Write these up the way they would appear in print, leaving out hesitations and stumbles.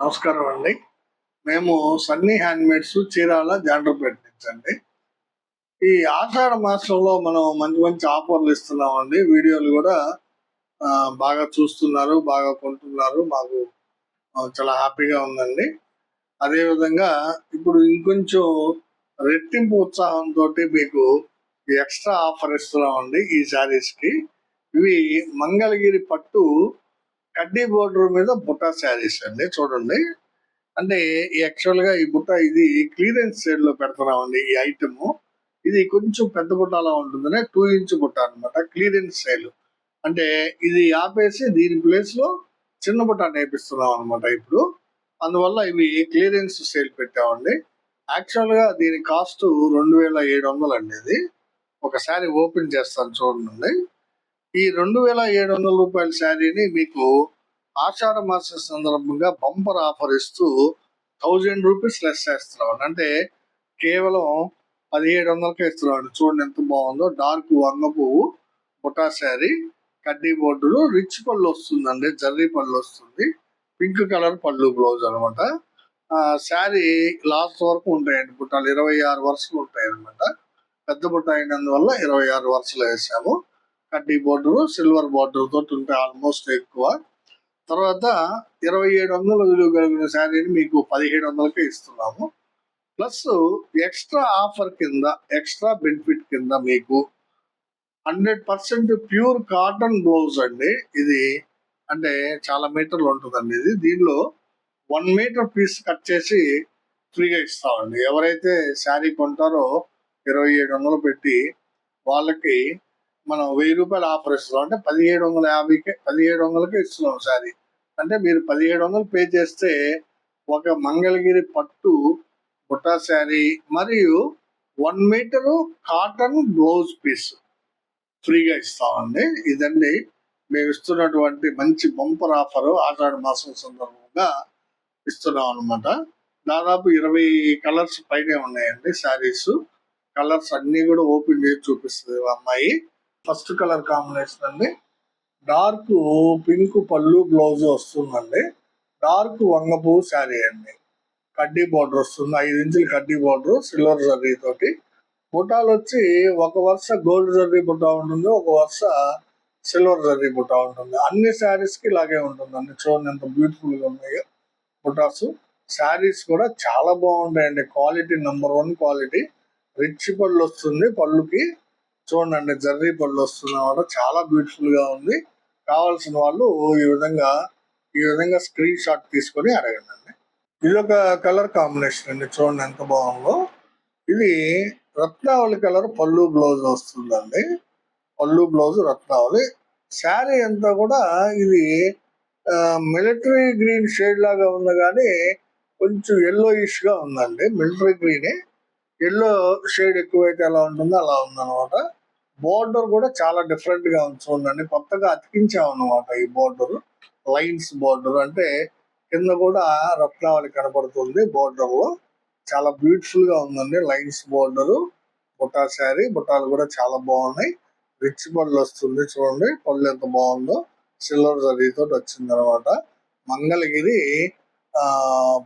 నమస్కారం అండి. మేము సన్నీ హ్యాండ్మేడ్స్ చీరాల జాండ్రపేట నుంచి అండి. ఈ ఆషాఢ మాసంలో మనం మంచి మంచి ఆఫర్లు ఇస్తున్నామండి. వీడియోలు కూడా బాగా చూస్తున్నారు, బాగా కొంటున్నారు. మాకు చాలా హ్యాపీగా ఉందండి. అదేవిధంగా ఇప్పుడు ఇంకొంచెం రెట్టింపు ఉత్సాహంతో మీకు ఎక్స్ట్రా ఆఫర్ ఇస్తున్నామండి ఈ శారీస్కి. ఇవి మంగళగిరి పట్టు కడ్డీ బోర్డర్ మీద బుట్టా శారీస్ అండి. చూడండి, అంటే యాక్చువల్గా ఈ బుట్ట ఇది క్లియరెన్స్ సేల్ లో పెడుతున్నామండి. ఈ ఐటమ్ ఇది కొంచెం పెద్ద బుట్టలా ఉంటుందని 2 ఇంచ్ బుట్ట అనమాట. క్లియరెన్స్ సేల్ అంటే ఇది ఆపేసి దీని ప్లేస్ లో చిన్న బుట్ట నేర్పిస్తున్నాం అనమాట ఇప్పుడు. అందువల్ల ఇవి క్లియరెన్స్ సేల్ పెట్టామండి. యాక్చువల్ గా దీని కాస్ట్ 2700 అండి. ఇది ఒకసారి ఓపెన్ చేస్తాను చూడండి. ఈ 2700 రూపాయల శారీని మీకు ఆషాఢ మాస సందర్భంగా బంపర్ ఆఫర్ ఇస్తూ 1000 రూపీస్ లెస్ చేస్తున్నాం. అంటే కేవలం 1700కే ఇస్తున్నాం. చూడండి ఎంత బాగుందో. డార్క్ వంగ పువ్వు బుటా శారీ, కడ్డీ బోర్డులు, రిచ్ పళ్ళు వస్తుందండి. జర్రీ పళ్ళు వస్తుంది. పింక్ కలర్ పళ్ళు బ్లౌజ్ అనమాట. శారీ లాస్ట్ వరకు ఉంటాయండి. బుట్టాలు 26 వరుసలు ఉంటాయి అనమాట. పెద్ద బుట్ట అయినందువల్ల 26 వరుసలు వేసాము. కడ్డీ బోర్డర్, సిల్వర్ బోర్డర్ తోటి ఉంటాయి ఆల్మోస్ట్ ఎక్కువ. తర్వాత 2700 విలువ కలిగిన శారీని మీకు 1700కే ఇస్తున్నాము. ప్లస్ ఎక్స్ట్రా ఆఫర్ కింద, ఎక్స్ట్రా బెనిఫిట్ కింద మీకు 100% ప్యూర్ కాటన్ బ్లౌజ్ అండి. ఇది అంటే చాలా మీటర్లు ఉంటుందండి. ఇది దీనిలో 1 మీటర్ పీస్ కట్ చేసి ఫ్రీగా ఇస్తామండి. ఎవరైతే శారీ కొంటారో 2700 పెట్టి వాళ్ళకి మనం 1000 రూపాయలు ఆఫర్ ఇస్తున్నాం. అంటే 1750కే 1700కే ఇస్తున్నాం శారీ. అంటే మీరు 1700 పే చేస్తే ఒక మంగళగిరి పట్టు బుట్టా శారీ మరియు 1 మీటరు కాటన్ బ్లౌజ్ పీస్ ఫ్రీగా ఇస్తామండి. ఇదండి మేము ఇస్తున్నటువంటి మంచి బంపర్ ఆఫర్. ఆషాఢ మాసం సందర్భంగా ఇస్తున్నాం అనమాట. దాదాపు 20 కలర్స్ పైనే ఉన్నాయండి శారీస్. కలర్స్ అన్ని కూడా ఓపెన్ చేసి చూపిస్తుంది అమ్మాయి. ఫస్ట్ కలర్ కాంబినేషన్ అండి. డార్క్ పింక్ పళ్ళు బ్లౌజ్ వస్తుందండి. డార్క్ వంగపూ శారీ అండి. కడ్డీ బోర్డర్ వస్తుంది. 5 ఇంచులు కడ్డీ బోర్డర్ సిల్వర్ జర్రీ తోటి. బుటాలు వచ్చి ఒక వరుస గోల్డ్ జర్రీ బుటా ఉంటుంది, ఒక వరుస సిల్వర్ జర్రీ బుటా ఉంటుంది. అన్ని శారీస్ కి ఇలాగే ఉంటుందండి. చూడండి ఎంత బ్యూటిఫుల్ గా ఉన్నాయో బుటాస్. శారీస్ కూడా చాలా బాగుంటాయండి. Quality #1 quality. రిచ్ పళ్ళు వస్తుంది. పళ్ళుకి చూడండి జర్రీ పళ్ళు వస్తుంది అన్నమాట. చాలా బ్యూటిఫుల్ గా ఉంది. కావాల్సిన వాళ్ళు ఈ విధంగా స్క్రీన్ షాట్ తీసుకొని అడగండి. ఇది ఒక కలర్ కాంబినేషన్ అండి. చూడండి ఎంత బాగుందో. ఇది రత్నావళి కలర్ పళ్ళు బ్లౌజ్ వస్తుందండి. పళ్ళు బ్లౌజ్ రత్నావళి. శారీ అంతా కూడా ఇది మిలిటరీ గ్రీన్ షేడ్ లాగా ఉంది, కానీ కొంచెం ఎల్లోయిష్ గా ఉందండి. మిలిటరీ గ్రీనే, ఎల్లో షేడ్ ఎక్కువైతే ఎలా ఉంటుందో అలా ఉందన్నమాట. బోర్డర్ కూడా చాలా డిఫరెంట్ గా ఉంది. చూడండి కొత్తగా అతికించామన్నమాట ఈ బోర్డర్. లైన్స్ బోర్డర్ అంటే కింద కూడా రత్నావళి కనపడుతుంది బోర్డర్ లో. చాలా బ్యూటిఫుల్ గా ఉందండి. Lines border Butta sari. బుట్టాలు కూడా చాలా బాగున్నాయి. రిచ్ పళ్ళు వస్తుంది. చూడండి పళ్ళు ఎంత బాగుందో. సిల్వర్ జరీతో వచ్చింది అనమాట. మంగళగిరి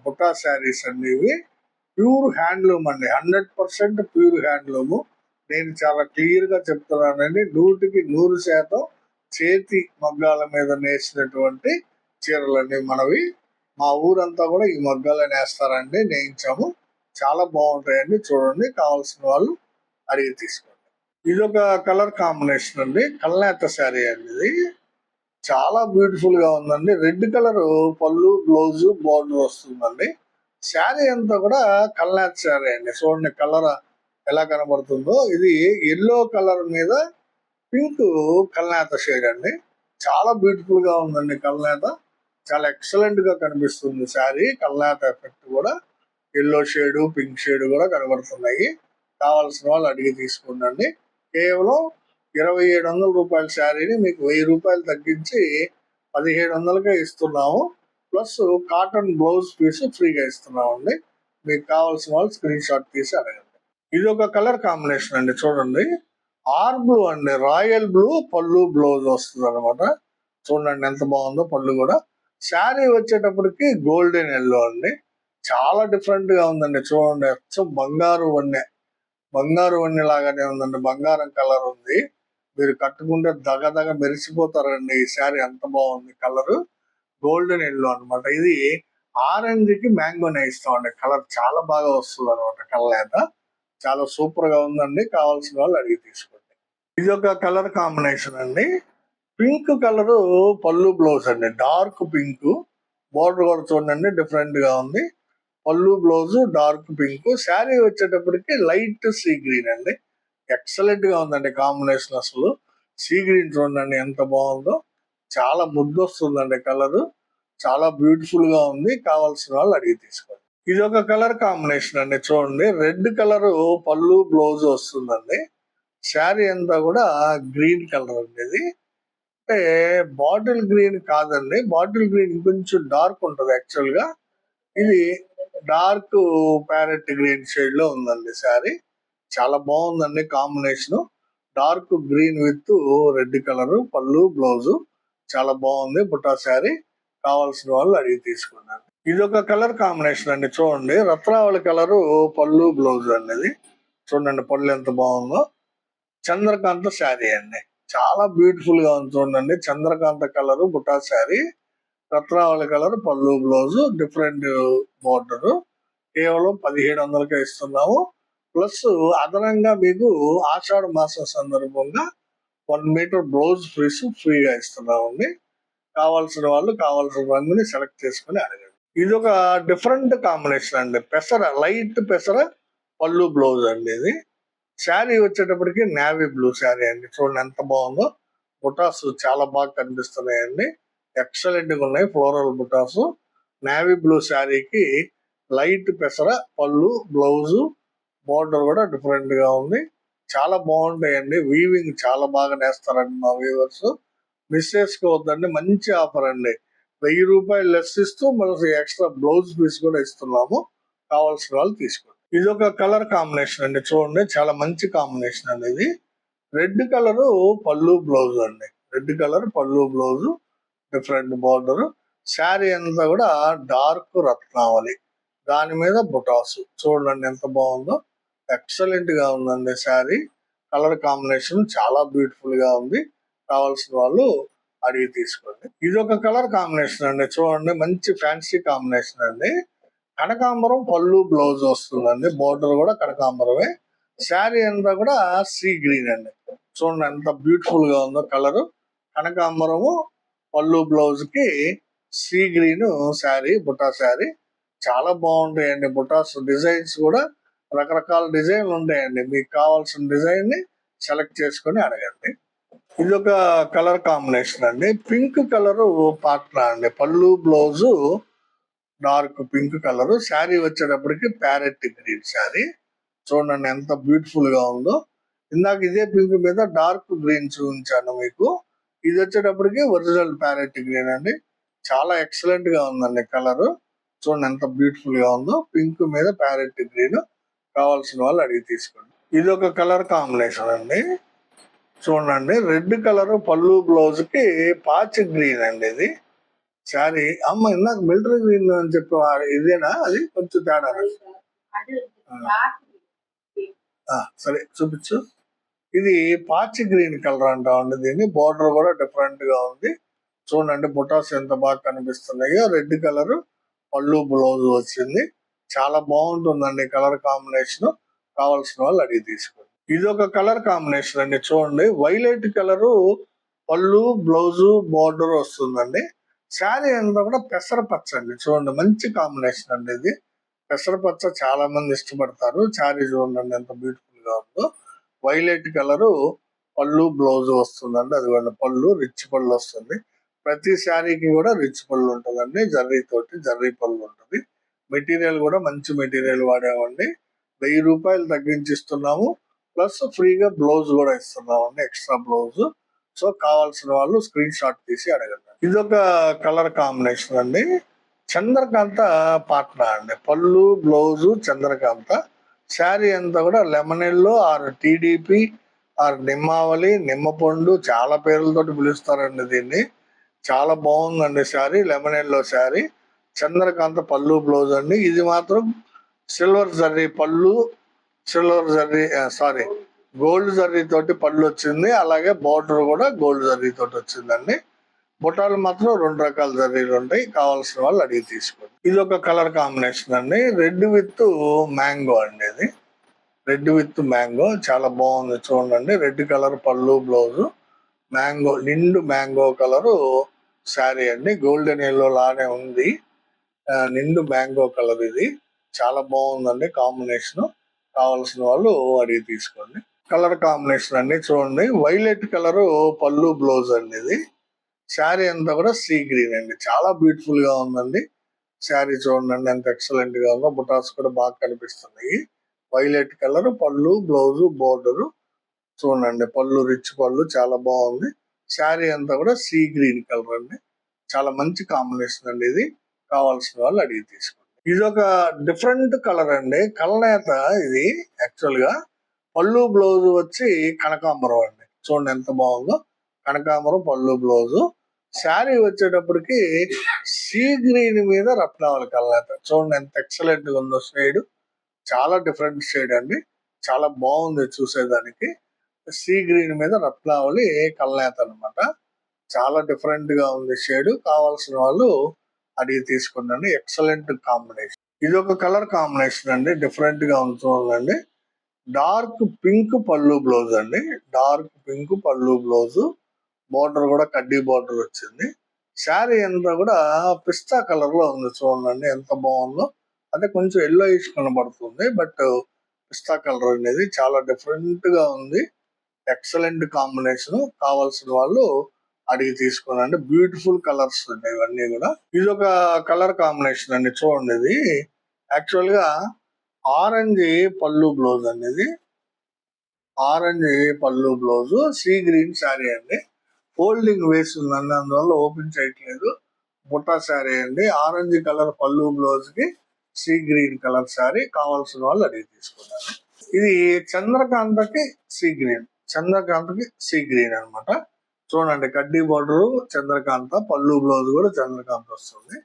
బుట్టా శారీస్ అండి. ఇవి ప్యూర్ హ్యాండ్లూమ్ అండి. 100% ప్యూర్ హ్యాండ్లూమ్. నేను చాలా క్లియర్ గా చెప్తున్నానండి. 100% చేతి మగ్గాల మీద నేసినటువంటి చీరలండి మనవి. మా ఊరంతా కూడా ఈ మగ్గాలు నేస్తారండి. నేయించాము. చాలా బాగుంటాయండి. చూడండి, కావాల్సిన వాళ్ళు అడిగి తీసుకోండి. ఇది ఒక కలర్ కాంబినేషన్ అండి. కల్నేత శారీ అండి. ఇది చాలా బ్యూటిఫుల్ గా ఉందండి. రెడ్ కలర్ పళ్ళు బ్లౌజ్ బోర్డర్ వస్తుందండి. శారీ అంతా కూడా కల్నేత శారీ అండి. చూడండి కలర్ ఎలా కనబడుతుందో. ఇది ఎల్లో కలర్ మీద పింక్ కల్నేత షేడ్ అండి. చాలా బ్యూటిఫుల్ గా ఉందండి కల్నేత. చాలా ఎక్సలెంట్ గా కనిపిస్తుంది శారీ. కల్నేత ఎఫెక్ట్ కూడా ఎల్లో షేడ్, పింక్ షేడ్ కూడా కనబడుతున్నాయి. కావాల్సిన వాళ్ళు అడిగి తీసుకోండి. కేవలం 2700 రూపాయల శారీని మీకు 1000 రూపాయలు తగ్గించి 1700కే ఇస్తున్నాము. ప్లస్ కాటన్ బ్లౌజ్ పీస్ ఫ్రీగా ఇస్తున్నామండి. మీకు కావాల్సిన వాళ్ళు స్క్రీన్ షాట్ తీసి అడగండి. ఇది ఒక కలర్ కాంబినేషన్ అండి. చూడండి ఆర్ బ్లూ అండి. రాయల్ బ్లూ పళ్ళు బ్లౌజ్ వస్తుంది అనమాట. చూడండి ఎంత బాగుందో. పళ్ళు కూడా శారీ వచ్చేటప్పటికి గోల్డెన్ ఎల్లో అండి. చాలా డిఫరెంట్ గా ఉందండి. చూడండి, అచ్చం బంగారు వన్నె లాగానే ఉందండి. బంగారం కలర్ ఉంది. మీరు కట్టుకుంటే దగ మెరిసిపోతారండి. ఈ శారీ అంత బాగుంది. కలర్ గోల్డెన్ ఎల్లో అన్నమాట. ఇది ఆరెంజ్ కి మ్యాంగోనే ఇస్తామండి. కలర్ చాలా బాగా వస్తుంది అనమాట. కలలేత చాలా సూపర్ గా ఉందండి. కావాల్సిన వాళ్ళు అడిగి తీసుకోండి. ఇది ఒక కలర్ కాంబినేషన్ అండి. పింక్ కలర్ పళ్ళు బ్లౌజ్ అండి. డార్క్ పింక్ బోర్డర్ కూడా చూడండి, డిఫరెంట్ గా ఉంది. పళ్ళు బ్లౌజ్ డార్క్ పింక్. శారీ వచ్చేటప్పటికి లైట్ సీ గ్రీన్ అండి. ఎక్సలెంట్ గా ఉందండి కాంబినేషన్. అసలు సీ గ్రీన్ చూడండి ఎంత బాగుందో. చాలా ముద్దు వస్తుందండి కలర్. చాలా బ్యూటిఫుల్ గా ఉంది. కావాల్సిన వాళ్ళు అడిగి తీసుకోండి. ఇది ఒక కలర్ కాంబినేషన్ అండి. చూడండి, రెడ్ కలర్ పళ్ళు బ్లౌజ్ వస్తుందండి. శారీ అంతా కూడా గ్రీన్ కలర్ అండి. ఇది అంటే బాటిల్ గ్రీన్ కాదండి. బాటిల్ గ్రీన్ కొంచెం డార్క్ ఉంటుంది యాక్చువల్ గా. ఇది డార్క్ ప్యారెట్ గ్రీన్ షేడ్ లో ఉందండి శారీ. చాలా బాగుందండి combination. Dark green with red colour పళ్ళు బ్లౌజ్ చాలా బాగుంది. బుట్టా శారీ. కావాల్సిన వాళ్ళు అడిగి తీసుకున్నాను. ఇది ఒక కలర్ కాంబినేషన్ అండి. చూడండి, రత్నావళి కలర్ పళ్ళు బ్లౌజ్ అండి. ఇది చూడండి, పళ్ళు ఎంత బాగుందో. చంద్రకాంత శారీ అండి. చాలా బ్యూటిఫుల్ గా ఉంది. చూడండి, చంద్రకాంత కలర్ బుట్టా శారీ, రత్నావళి కలర్ పళ్ళు బ్లౌజ్, డిఫరెంట్ బోర్డర్. కేవలం 1700కే ఇస్తున్నాము. ప్లస్ అదనంగా మీకు ఆషాఢ మాసం సందర్భంగా 1 మీటర్ బ్లౌజ్ పీస్ ఫ్రీగా ఇస్తున్నామండి. కావాల్సిన వాళ్ళు కావాల్సిన రంగుని సెలెక్ట్ చేసుకుని అడగండి. ఇది ఒక డిఫరెంట్ కాంబినేషన్ అండి. లైట్ పెసర పళ్ళు బ్లౌజ్ అండి. ఇది శారీ వచ్చేటప్పటికి నేవీ బ్లూ శారీ అండి. చూడండి ఎంత బాగుందో. బుటాస్ చాలా బాగా కనిపిస్తున్నాయండి. ఎక్సలెంట్ గా ఉన్నాయి ఫ్లోరల్ బుటాస్. నేవీ బ్లూ శారీకి లైట్ పెసర పళ్ళు బ్లౌజ్, బోర్డర్ కూడా డిఫరెంట్ గా ఉంది. చాలా బాగుంటాయండి. వీవింగ్ చాలా బాగా నేస్తారండి మా వీవర్స్. మిస్ చేసుకోవద్దండి. మంచి ఆఫర్ అండి. 1000 రూపాయలు లెస్ ఇస్తూ మనకి ఎక్స్ట్రా బ్లౌజ్ పీస్ కూడా ఇస్తున్నాము. కావాల్సిన వాళ్ళు తీసుకోండి. ఇది ఒక కలర్ కాంబినేషన్ అండి. చూడండి, చాలా మంచి కాంబినేషన్ అండి. ఇది రెడ్ కలర్ పళ్ళు బ్లౌజ్ అండి. రెడ్ కలర్ పళ్ళు బ్లౌజ్, డిఫరెంట్ బోర్డర్. శారీ అంతా కూడా డార్క్ రత్నావళి, దాని మీద బుటాసు. చూడండి ఎంత బాగుందో. ఎక్సలెంట్ గా ఉందండి శారీ. కలర్ కాంబినేషన్ చాలా బ్యూటిఫుల్ గా ఉంది. కావాల్సిన వాళ్ళు అడిగి తీసుకోండి. ఇది ఒక కలర్ కాంబినేషన్ అండి. చూడండి, మంచి ఫ్యాన్సీ కాంబినేషన్ అండి. కనకాంబరం పళ్ళు బ్లౌజ్ వస్తుందండి. బోర్డర్ కూడా కనకాంబరమే. శారీ అంతా కూడా సీ గ్రీన్ అండి. చూడండి ఎంత బ్యూటిఫుల్ గా ఉందో కలర్. కనకాంబరము పళ్ళు బ్లౌజ్ కి సీ గ్రీన్ శారీ, బుటా శారీ. చాలా బాగుంటాయండి. బుటాస్ డిజైన్స్ కూడా రకరకాల డిజైన్లు ఉంటాయండి. మీకు కావాల్సిన డిజైన్ ని సెలెక్ట్ చేసుకొని అడగండి. ఇది ఒక కలర్ కాంబినేషన్ అండి. పింక్ కలర్ పాట్నా అండి. పళ్ళు blouse dark pink colour. Sari వచ్చేటప్పటికి ప్యారెట్ గ్రీన్ శారీ. చూడండి ఎంత బ్యూటిఫుల్ గా ఉందో. ఇందాక ఇదే పింక్ మీద డార్క్ గ్రీన్ చూపించాను మీకు. ఇది వచ్చేటప్పటికి ఒరిజినల్ ప్యారెట్ గ్రీన్ అండి. చాలా ఎక్సలెంట్ గా ఉందండి కలర్. చూడండి ఎంత బ్యూటిఫుల్ గా ఉందో. పింక్ మీద ప్యారెట్ గ్రీన్. కావాల్సిన వాళ్ళు అడిగి తీసుకోండి. ఇది ఒక కలర్ కాంబినేషన్ అండి. చూడండి, రెడ్ కలర్ పళ్ళు బ్లౌజ్ కి పాచ్ గ్రీన్ అండి. ఇది శారీ. అమ్మ ఇందాక మిలిటరీ గ్రీన్ అని చెప్పి ఇదేనా? అది కొంచెం తేడా. సరే చూపించు. ఇది పాచ్ గ్రీన్ కలర్ అంటామండి దీన్ని. బోర్డర్ కూడా డిఫరెంట్ గా ఉంది. చూడండి బుటాస్ ఎంత బాగా కనిపిస్తున్నాయో. రెడ్ కలర్ పళ్ళు బ్లౌజ్ వచ్చింది. చాలా బాగుంటుందండి కలర్ కాంబినేషన్. కావాల్సిన వాళ్ళు అడిగి తీసుకోండి. ఇది ఒక కలర్ కాంబినేషన్ అండి. చూడండి, వైలెట్ కలర్ పళ్ళు బ్లౌజ్ బోర్డర్ వస్తుందండి. శారీ అంతా కూడా పెసరపచ్చ అండి. చూడండి మంచి కాంబినేషన్ అండి. ఇది పెసరపచ్చ చాలా మంది ఇష్టపడతారు. శారీ చూడండి ఎంత బ్యూటిఫుల్ గా ఉందో. వైలెట్ కలర్ పళ్ళు బ్లౌజ్ వస్తుందండి. అదిగోండి పళ్ళు రిచ్ పళ్ళు వస్తుంది. ప్రతి శారీకి కూడా రిచ్ పళ్ళు ఉంటుందండి. జర్రీ పళ్ళు ఉంటుంది. మెటీరియల్ కూడా మంచి మెటీరియల్ వాడామండి. 1000 రూపాయలు తగ్గించి ఇస్తున్నాము. ప్లస్ ఫ్రీగా బ్లౌజ్ కూడా ఇస్తున్నామండి, ఎక్స్ట్రా బ్లౌజ్. సో కావాల్సిన వాళ్ళు స్క్రీన్ షాట్ తీసి అడగండి. ఇది ఒక కలర్ కాంబినేషన్ అండి. చంద్రకాంత పాట్నా అండి. పళ్ళు బ్లౌజ్ చంద్రకాంత. శారీ అంతా కూడా lemon yellow or TDP or నిమ్మావళి, నిమ్మపండు, చాలా పేర్లతోటి పిలుస్తారండి దీన్ని. చాలా బాగుందండి శారీ. లెమన్ ఎల్లో శారీ, చంద్రకాంత పళ్ళు బ్లౌజ్ అండి. ఇది మాత్రం సిల్వర్ జర్రీ పళ్ళు, silver zari sorry gold zari తోటి పళ్ళు వచ్చింది. అలాగే బార్డర్ కూడా గోల్డ్ జర్రీ తోటి వచ్చిందండి. బుటాలు మాత్రం 2 రకాల జర్రీలు ఉంటాయి. కావాల్సిన వాళ్ళు అడిగి తీసుకోండి. ఇది ఒక కలర్ కాంబినేషన్ అండి. రెడ్ విత్ మ్యాంగో అండి. ఇది రెడ్ విత్ మ్యాంగో చాలా బాగుంది చూడండి. రెడ్ కలర్ పళ్ళు బ్లౌజ్, మ్యాంగో నిండు మ్యాంగో కలరు శారీ అండి. గోల్డెన్ ఎల్లో లానే ఉంది. నిండు మ్యాంగో కలర్ ఇది చాలా బాగుందండి కాంబినేషన్. కావాల్సిన వాళ్ళు అడిగి తీసుకోండి. కలర్ కాంబినేషన్ అండి చూడండి. వైలెట్ కలర్ పళ్ళు బ్లౌజ్ అండి. ఇది శారీ అంతా కూడా సీ గ్రీన్ అండి. చాలా బ్యూటిఫుల్ గా ఉందండి శారీ. చూడండి ఎంత ఎక్సలెంట్ గా ఉందో. బుటాస్ కూడా బాగా కనిపిస్తున్నాయి. వైలెట్ కలర్ పళ్ళు బ్లౌజ్ బోర్డర్ చూడండి. పళ్ళు రిచ్ పళ్ళు చాలా బాగుంది. శారీ అంతా కూడా సీ గ్రీన్ కలర్ అండి. చాలా మంచి కాంబినేషన్ అండి. ఇది కావాల్సిన వాళ్ళు అడిగి తీసుకోండి. ఇది ఒక డిఫరెంట్ కలర్ అండి. కలనేత ఇది యాక్చువల్ గా. పళ్ళు బ్లౌజ్ వచ్చి కనకాంబరం అండి. చూడండి ఎంత బాగుందో. కనకాంబరం పళ్ళు బ్లౌజ్. శారీ వచ్చేటప్పటికి సీ గ్రీన్ మీద రత్నావళి కలనేత. చూడండి ఎంత ఎక్సలెంట్ గా ఉందో షేడ్. చాలా డిఫరెంట్ షేడ్ అండి. చాలా బాగుంది చూసేదానికి. సీ గ్రీన్ మీద రత్నావళి కలనేత అనమాట. చాలా డిఫరెంట్ గా ఉంది షేడ్. కావాల్సిన వాళ్ళు అడిగి తీసుకుందండి. Excellent combination. ఇది ఒక కలర్ కాంబినేషన్ అండి. డిఫరెంట్ గా ఉంది చూడండి. డార్క్ పింక్ పళ్ళు బ్లౌజ్ అండి. డార్క్ పింక్ పళ్ళు బ్లౌజ్. బోర్డర్ కూడా కడ్డీ బోర్డర్ వచ్చింది. శారీ అంతా కూడా పిస్తా కలర్ లో ఉంది చూడండి ఎంత బాగుందో. అంటే కొంచెం ఎల్లో ఇష్ కనబడుతుంది. బట్ పిస్తా కలర్ అనేది చాలా డిఫరెంట్ గా ఉంది. Excellent combination. కావాల్సిన వాళ్ళు అడిగి తీసుకోనండి. బ్యూటిఫుల్ కలర్స్ అండి ఇవన్నీ కూడా. ఇది ఒక కలర్ కాంబినేషన్ అండి చూడండి. ఇది యాక్చువల్ గా ఆరెంజ్ పళ్ళు బ్లౌజ్ అండి. ఇది ఆరెంజ్ పళ్ళు బ్లౌజ్, సీ గ్రీన్ శారీ అండి. ఫోల్డింగ్ వేసి ఉందండి, అందువల్ల ఓపెన్ చేయట్లేదు. బుట్టా శారీ అండి. ఆరెంజ్ కలర్ పళ్ళు బ్లౌజ్ కి సీ గ్రీన్ కలర్ శారీ. కావాల్సిన వాళ్ళు అడిగి తీసుకున్నారు. ఇది చంద్రకాంతకి సీ గ్రీన్, చంద్రకాంతకి సీ గ్రీన్ అనమాట. చూడండి కడ్డీ బార్డర్ చంద్రకాంత, పళ్ళు బ్లౌజ్ కూడా చంద్రకాంత వస్తుంది.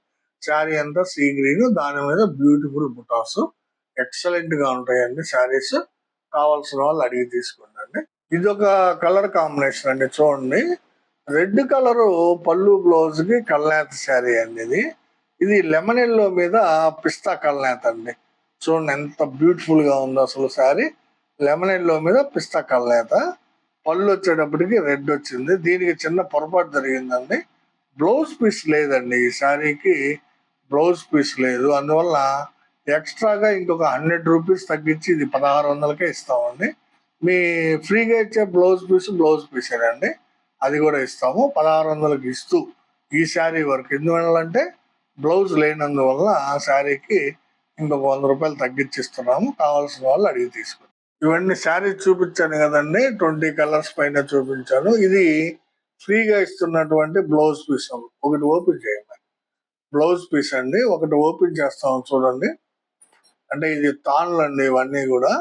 శారీ అంతా సీ గ్రీన్, దాని మీద బ్యూటిఫుల్ బుటాస్. ఎక్సలెంట్ గా ఉంటాయండి శారీస్. కావాల్సిన వాళ్ళు అడిగి తీసుకోండి. ఇది ఒక కలర్ కాంబినేషన్ అండి చూడండి. రెడ్ కలర్ పళ్ళు బ్లౌజ్ కి కల్నేత శారీ అండి. ఇది లెమన్ ఎల్లో మీద పిస్తా కల్నేత అండి. చూడండి ఎంత బ్యూటిఫుల్ గా ఉందో అసలు శారీ. లెమన్ ఎల్లో మీద పిస్తా కల్నేత. పళ్ళు వచ్చేటప్పటికి రెడ్ వచ్చింది. దీనికి చిన్న పొరపాటు జరిగిందండి. బ్లౌజ్ పీస్ లేదండి ఈ శారీకి. బ్లౌజ్ పీస్ లేదు. అందువల్ల ఎక్స్ట్రాగా ఇంకొక 100 రూపీస్ తగ్గించి ఇది 1600కే ఇస్తామండి. మీ ఫ్రీగా ఇచ్చే బ్లౌజ్ పీసేనండి. అది కూడా ఇస్తాము 1600కి ఇస్తూ ఈ శారీ వరకు. ఎందువల్లంటే బ్లౌజ్ లేనందువల్ల ఆ శారీకి ఇంకొక 100 రూపాయలు తగ్గించిస్తున్నాము. కావాల్సిన వాళ్ళు అడిగి తీసుకోండి. ఇవన్నీ శారీ చూపించాను కదండి. 20 కలర్స్ పైన చూపించాను. ఇది ఫ్రీగా ఇస్తున్నటువంటి బ్లౌజ్ పీస్. ఒకటి ఓపెన్ చేయండి. బ్లౌజ్ పీస్ అండి. ఒకటి ఓపెన్ చేస్తాము చూడండి. అంటే ఇది తాళ్ళు అండి ఇవన్నీ కూడా.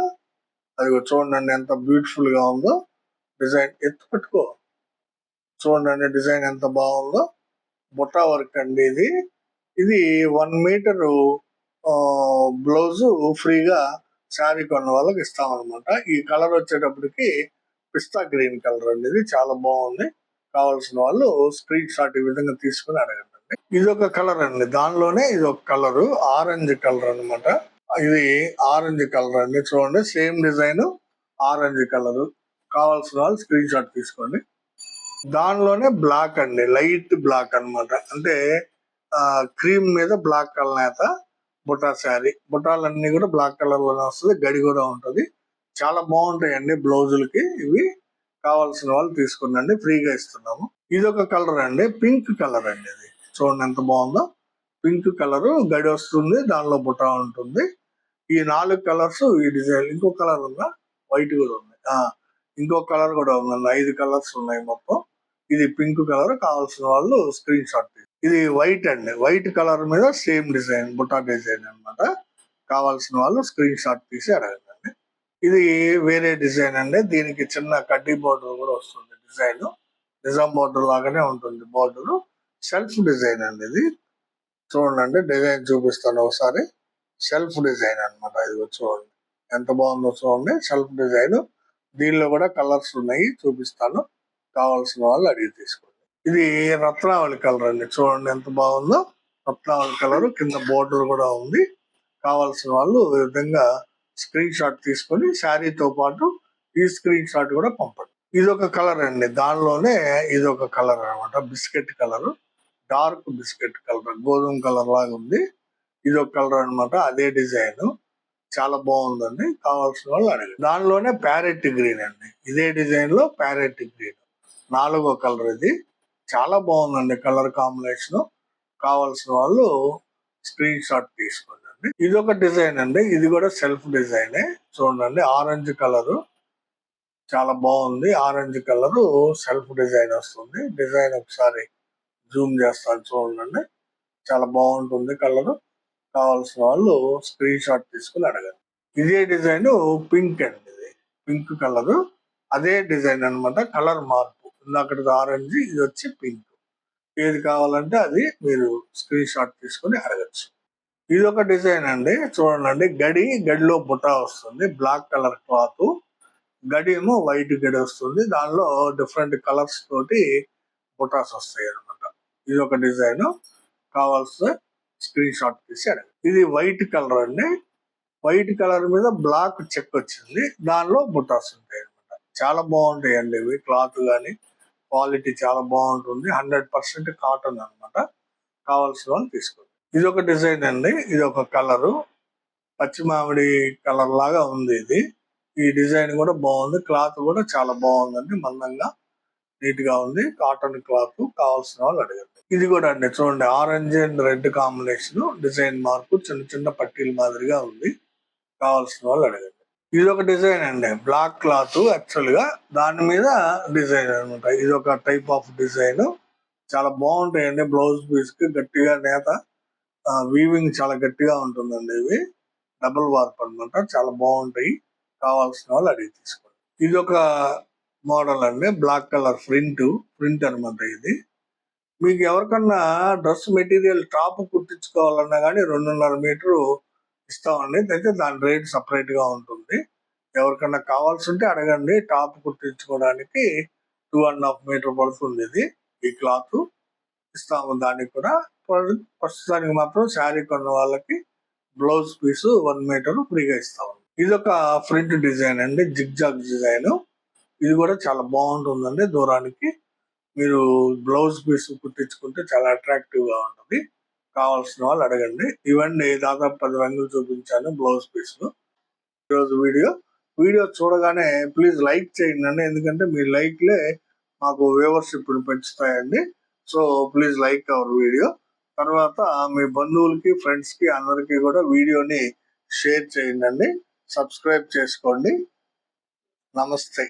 అది చూడండి ఎంత బ్యూటిఫుల్ గా ఉందో. డిజైన్ ఎత్తు పెట్టుకో. చూడండి డిజైన్ ఎంత బాగుందో. బుట్టా వర్క్ అండి ఇది. ఇది 1 మీటరు బ్లౌజ్ ఫ్రీగా శారీ కొన్న వాళ్ళకి ఇస్తామన్నమాట. ఈ కలర్ వచ్చేటప్పటికి పిస్తా గ్రీన్ కలర్ అండి. ఇది చాలా బాగుంది. కావాల్సిన వాళ్ళు స్క్రీన్ షాట్ ఈ విధంగా తీసుకుని అడగండి. ఇది ఒక కలర్ అండి. దానిలోనే ఇది ఒక కలర్ ఆరెంజ్ కలర్ అనమాట. ఇది ఆరెంజ్ కలర్ అండి. చూడండి సేమ్ డిజైన్ ఆరెంజ్ కలర్. కావాల్సిన వాళ్ళు స్క్రీన్ షాట్ తీసుకోండి. దానిలోనే బ్లాక్ అండి. లైట్ బ్లాక్ అనమాట. అంటే క్రీమ్ మీద బ్లాక్ కలర్ నేత బుటా శారీ. బుటాలన్నీ కూడా బ్లాక్ కలర్ లోనే వస్తుంది. గడి కూడా ఉంటది. చాలా బాగుంటాయండి బ్లౌజులకి ఇవి. కావాల్సిన వాళ్ళు తీసుకున్నాండి. ఫ్రీగా ఇస్తున్నాము. ఇది ఒక కలర్ అండి. పింక్ కలర్ అండి. ఇది చూడండి ఎంత బాగుందో. పింక్ కలర్ గడి వస్తుంది. దానిలో బుటా ఉంటుంది. ఈ 4 కలర్స్ ఈ డిజైన్. ఇంకో కలర్ ఉందా? వైట్ కూడా ఉంది. ఇంకో కలర్ కూడా ఉందండి. 5 కలర్స్ ఉన్నాయి మొత్తం. ఇది పింక్ కలర్. కావాల్సిన వాళ్ళు స్క్రీన్ షాట్. ఇది వైట్ అండి. వైట్ కలర్ మీద సేమ్ డిజైన్ బుటా డిజైన్ అనమాట. కావాల్సిన వాళ్ళు స్క్రీన్ షాట్ తీసి అడగండి. ఇది వేరే డిజైన్ అండి. దీనికి చిన్న కడ్డీ బోర్డర్ కూడా వస్తుంది. డిజైన్ నిజాం బోర్డర్ లాగానే ఉంటుంది బోర్డర్. సెల్ఫ్ డిజైన్ అండి ఇది. చూడండి డిజైన్ చూపిస్తాను ఒకసారి. సెల్ఫ్ డిజైన్ అన్నమాట ఇది. చూడండి ఎంత బాగుందో చూడండి, సెల్ఫ్ డిజైన్. దీనిలో కూడా కలర్స్ ఉన్నాయి, చూపిస్తాను. కావాల్సిన వాళ్ళు అడిగి తీసుకోండి. ఇది రత్నావళి కలర్ అండి. చూడండి ఎంత బాగుందో, రత్నావళి కలర్. కింద బోర్డర్ కూడా ఉంది. కావాల్సిన వాళ్ళు ఈ విధంగా స్క్రీన్ షాట్ తీసుకొని శారీతో పాటు ఈ స్క్రీన్ షాట్ కూడా పంపండి. ఇది ఒక కలర్ అండి, దానిలోనే ఇది ఒక కలర్ అన్నమాట. Biscuit colour, dark biscuit colour, గోధుమ కలర్ లాగా ఉంది. ఇది ఒక కలర్ అన్నమాట. అదే డిజైన్ చాలా బాగుందండి. కావాల్సిన వాళ్ళు అడగండి. దానిలోనే ప్యారెట్ గ్రీన్ అండి, ఇదే డిజైన్ లో ప్యారెట్ గ్రీన్ 4వ కలర్. ఇది చాలా బాగుందండి కలర్ కాంబినేషన్. కావాల్సిన వాళ్ళు స్క్రీన్ షాట్ తీసుకోండి. ఇది ఒక డిజైన్ అండి, ఇది కూడా సెల్ఫ్ డిజైనే. చూడండి ఆరెంజ్ కలర్ చాలా బాగుంది. ఆరెంజ్ కలర్ సెల్ఫ్ డిజైన్ వస్తుంది. డిజైన్ ఒకసారి జూమ్ చేస్తాను చూడండి, చాలా బాగుంటుంది కలర్. కావాల్సిన వాళ్ళు స్క్రీన్ షాట్ తీసుకుని అడగండి. ఇదే డిజైన్ పింక్ అండి, ఇది పింక్ కలర్. అదే డిజైన్ అన్నమాట, కలర్ మార్పు. ఇందాకటి ఆరెంజ్, ఇది వచ్చి పింక్. ఏది కావాలంటే అది మీరు స్క్రీన్ షాట్ తీసుకుని అడగచ్చు. ఇది ఒక డిజైన్ అండి. చూడండి గడిలో బుట్ట వస్తుంది, బ్లాక్ కలర్ క్లాత్. గడి ఏమో వైట్ గడి వస్తుంది, దానిలో డిఫరెంట్ కలర్స్ తోటి బుటాస్ వస్తాయి అనమాట. ఇది ఒక డిజైన్. కావాల్సిన స్క్రీన్ షాట్ తీసి అడగండి. ఇది వైట్ కలర్ అండి, వైట్ కలర్ మీద బ్లాక్ చెక్ వచ్చింది, దానిలో బుటాస్ ఉంటాయి అనమాట. చాలా బాగుంటాయి అండి ఇవి. క్లాత్ కానీ క్వాలిటీ చాలా బాగుంటుంది. 100% కాటన్ అనమాట. కావాల్సిన వాళ్ళు తీసుకోండి. ఇది ఒక డిజైన్ అండి, ఇది ఒక కలరు, పచ్చి మామిడి కలర్ లాగా ఉంది ఇది. ఈ డిజైన్ కూడా బాగుంది, క్లాత్ కూడా చాలా బాగుందండి, మందంగా నీట్ గా ఉంది. Cotton cloth. కావాల్సిన వాళ్ళు అడగండి. ఇది కూడా అండి చూడండి, orange and red combination, design మార్పు, చిన్న చిన్న పట్టీల మాదిరిగా ఉంది. కావాల్సిన వాళ్ళు అడగండి. ఇది ఒక డిజైన్ అండి, బ్లాక్ క్లాత్ యాక్చువల్ గా, దాని మీద డిజైన్ అనమాట. ఇది ఒక టైప్ ఆఫ్ డిజైన్. చాలా బాగుంటాయండి. బ్లౌజ్ పీస్ కి గట్టిగా నేత, వీవింగ్ చాలా గట్టిగా ఉంటుందండి. ఇవి డబుల్ వార్ప్ అనమాట, చాలా బాగుంటాయి. కావాల్సిన వాళ్ళు అడిగి తీసుకోండి. ఇది ఒక మోడల్ అండి, బ్లాక్ కలర్ ప్రింట్ అనమాట. ఇది మీకు ఎవరికన్నా డ్రెస్ మెటీరియల్ టాప్ కుట్టించుకోవాలన్నా కానీ 2.5 మీటరు ఇస్తామండి. అయితే దాని రేట్ సపరేట్ గా ఉంటుంది. ఎవరికన్నా కావాల్సి ఉంటే అడగండి. టాప్ కుట్టించుకోవడానికి 2.5 మీటర్ పడుతుంది. ఇది ఈ క్లాత్ ఇస్తాము. దానికి కూడా ప్రస్తుతానికి మాత్రం శారీ కొన్న వాళ్ళకి బ్లౌజ్ పీస్ 1 మీటర్ ఫ్రీగా ఇస్తాము. ఇది ఒక ఫ్రంట్ డిజైన్ అండి, జిగ్జాగ్ డిజైన్. ఇది కూడా చాలా బాగుంటుందండి. దూరానికి మీరు బ్లౌజ్ పీస్ కుట్టించుకుంటే చాలా అట్రాక్టివ్ గా ఉంటుంది. కావాల్సిన వాళ్ళు అడగండి. ఇవన్నీ దాదాపు 10 రంగులు చూపించాను బ్లౌజ్ పీస్లు ఈరోజు వీడియో చూడగానే ప్లీజ్ లైక్ చేయండి, ఎందుకంటే మీ లైక్లే మాకు వ్యూవర్షిప్ పెంచుతాయండి. So please like our video. తర్వాత మీ బంధువులకి, ఫ్రెండ్స్ కి, అందరికీ కూడా వీడియోని షేర్ చేయండి. సబ్స్క్రైబ్ చేసుకోండి. నమస్తే.